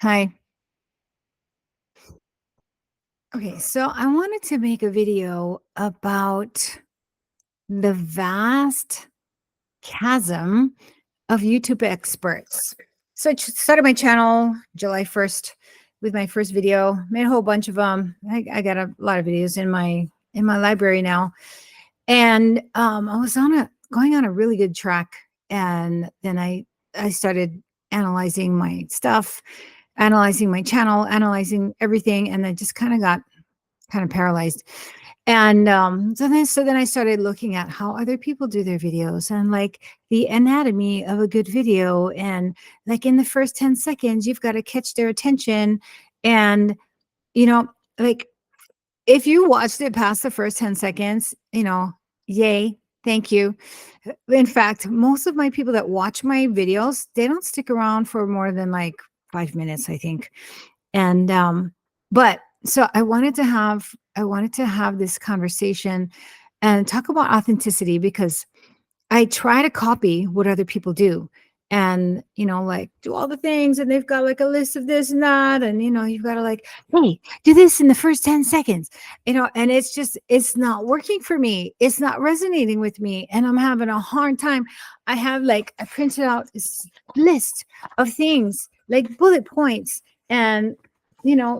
Hi. Okay, so I wanted to make a video about the vast chasm of YouTube experts. So started my channel July 1st with my first video, made a whole bunch of them. I got a lot of videos in my library now. And I was going on a really good track. And then I started analyzing my stuff, analyzing my channel, analyzing everything, and I just got kind of paralyzed. And so then I started looking at how other people do their videos and like the anatomy of a good video. And like in the first 10 seconds, you've got to catch their attention. And, you know, like if you watched it past the first 10 seconds, yay, thank you. In fact, most of my people that watch my videos, they don't stick around for more than like 5 minutes, I think. And but so I wanted to have this conversation and talk about authenticity because I try to copy what other people do and like do all the things, and they've got like a list of this and that, and you've got to like, hey, do this in the first 10 seconds, and it's not working for me. It's not resonating with me, and I'm having a hard time. I printed out this list of things like bullet points and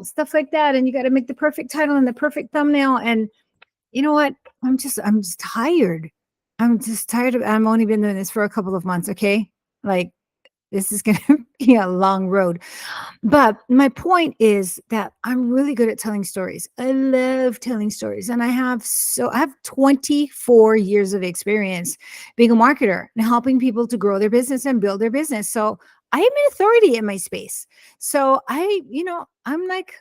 stuff like that, and you got to make the perfect title and the perfect thumbnail. And you know what? I'm just tired. I'm just tired of I'm only been doing this for a couple of months, okay? Like this is going to be a long road. But my point is that I'm really good at telling stories. I love telling stories, and I have 24 years of experience being a marketer and helping people to grow their business and build their business. So I am an authority in my space. So I'm like,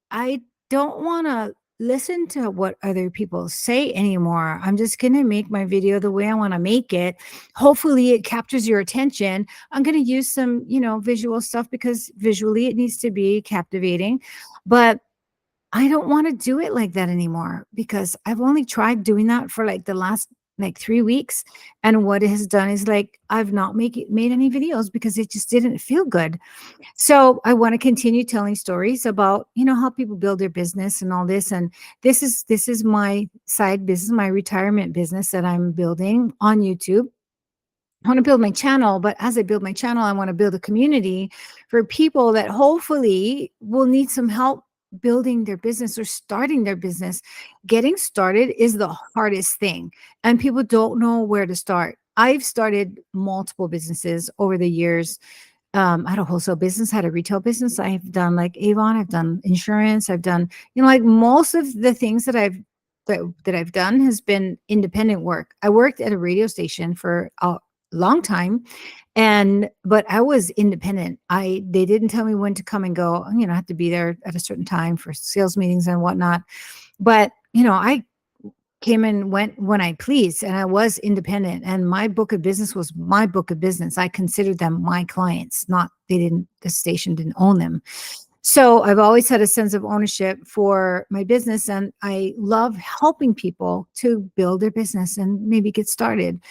I don't want to listen to what other people say anymore. I'm just going to make my video the way I want to make it. Hopefully it captures your attention. I'm going to use some, visual stuff because visually it needs to be captivating. But I don't want to do it like that anymore because I've only tried doing that for like the last like 3 weeks. And what it has done is like I've not made any videos because it just didn't feel good. So I want to continue telling stories about, how people build their business and all this. And this is my side business, my retirement business that I'm building on YouTube. I want to build my channel, but as I build my channel, I want to build a community for people that hopefully will need some help building their business or starting their business. Getting started is the hardest thing, and people don't know where to start. I've started multiple businesses over the years. I had a wholesale business, had a retail business. I've done like Avon, I've done insurance, I've done, like most of the things that I've done has been independent work. I worked at a radio station for a long time, but I was independent. They didn't tell me when to come and go. I had to be there at a certain time for sales meetings and whatnot. But I came and went when I pleased, and I was independent, and my book of business was my book of business. I considered them my clients, not the station didn't own them. So I've always had a sense of ownership for my business, and I love helping people to build their business and maybe get started.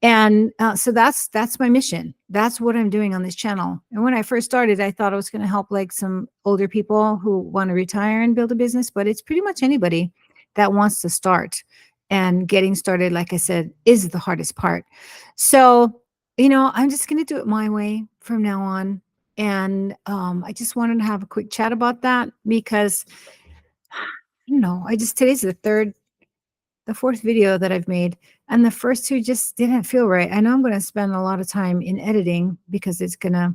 And so that's my mission. That's what I'm doing on this channel. And when I first started, I thought I was going to help like some older people who want to retire and build a business, but it's pretty much anybody that wants to start. And getting started, like I said, is the hardest part. So, I'm just going to do it my way from now on. And I just wanted to have a quick chat about that because, today's the fourth video that I've made, and the first two just didn't feel right. I know I'm going to spend a lot of time in editing because it's going to,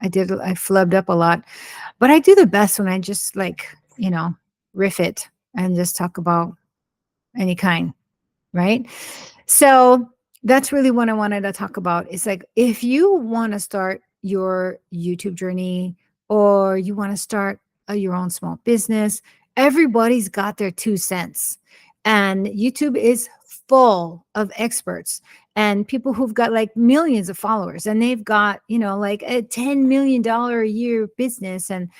I flubbed up a lot, but I do the best when I just like, riff it and just talk about any kind, right? So that's really what I wanted to talk about. It's like, if you want to start your YouTube journey or you want to start your own small business, everybody's got their 2 cents. And YouTube is full of experts and people who've got like millions of followers, and they've got, like a $10 million a year business. And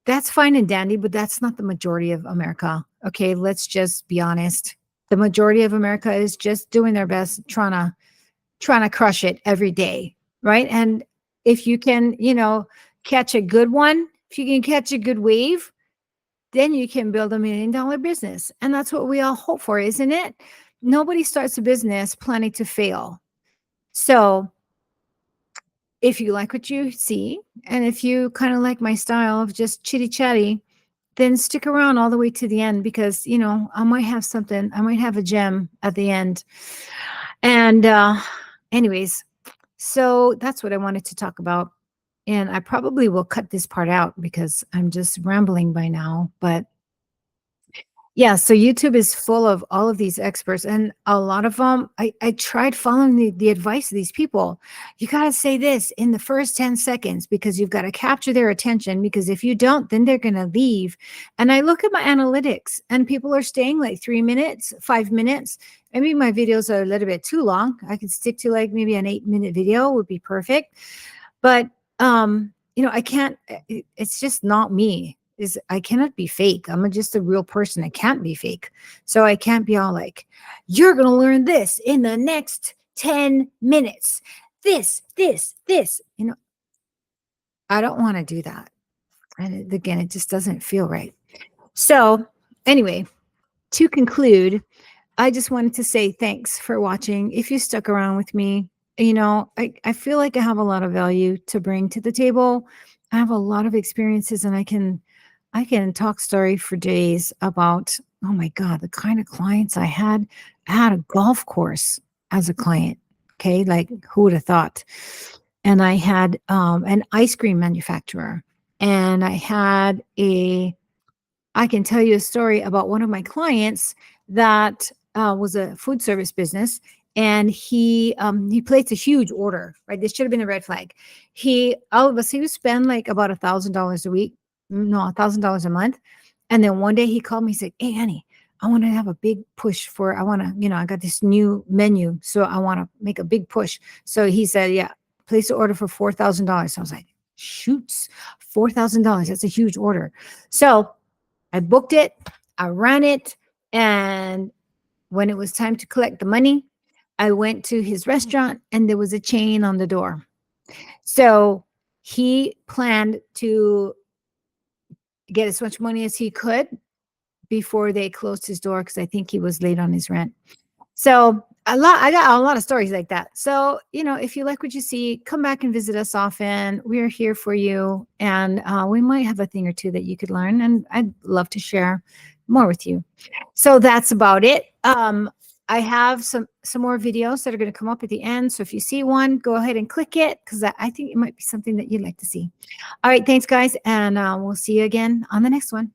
that's fine and dandy, but that's not the majority of America. Okay, let's just be honest. The majority of America is just doing their best, trying to crush it every day, right? And if you can, catch a good one, if you can catch a good wave, then you can build $1 million business. And that's what we all hope for, isn't it? Nobody starts a business planning to fail. So if you like what you see, and if you kind of like my style of just chitty chatty, then stick around all the way to the end, because, I might have something, I might have a gem at the end. And anyways, so that's what I wanted to talk about. And I probably will cut this part out because I'm just rambling by now. But yeah, so YouTube is full of all of these experts, and a lot of them, I tried following the advice of these people. You got to say this in the first 10 seconds because you've got to capture their attention, because if you don't, then they're going to leave. And I look at my analytics and people are staying like 3 minutes, 5 minutes. Maybe my videos are a little bit too long. I could stick to like maybe an 8-minute video would be perfect. But, I can't, it's just not me. I cannot be fake. I'm just a real person. I can't be fake. So I can't be all like, you're going to learn this in the next 10 minutes. This. I don't want to do that. And again, it just doesn't feel right. So anyway, to conclude, I just wanted to say thanks for watching. If you stuck around with me, I feel like I have a lot of value to bring to the table. I have a lot of experiences, and I can talk story for days about, oh my God, the kind of clients I had. I had a golf course as a client. Okay. Like, who would have thought? And I had an ice cream manufacturer, and I can tell you a story about one of my clients that was a food service business, and he placed a huge order. Right, this should have been a red flag. He would spend like about $1,000 a week, no, $1,000 a month, and then one day he called me. He said, "Hey, Annie, I want to have a big push for. I want to, I got this new menu, so I want to make a big push." So he said, "Yeah, place the order for $4,000." So I was like, "Shoots, $4,000! That's a huge order." So I booked it, I ran it, and when it was time to collect the money, I went to his restaurant and there was a chain on the door. So he planned to get as much money as he could before they closed his door, because I think he was late on his rent. So I got a lot of stories like that. So, if you like what you see, come back and visit us often. We're here for you. And we might have a thing or two that you could learn. And I'd love to share more with you. So that's about it. I have some more videos that are going to come up at the end. So if you see one, go ahead and click it, because I think it might be something that you'd like to see. All right. Thanks, guys. And we'll see you again on the next one.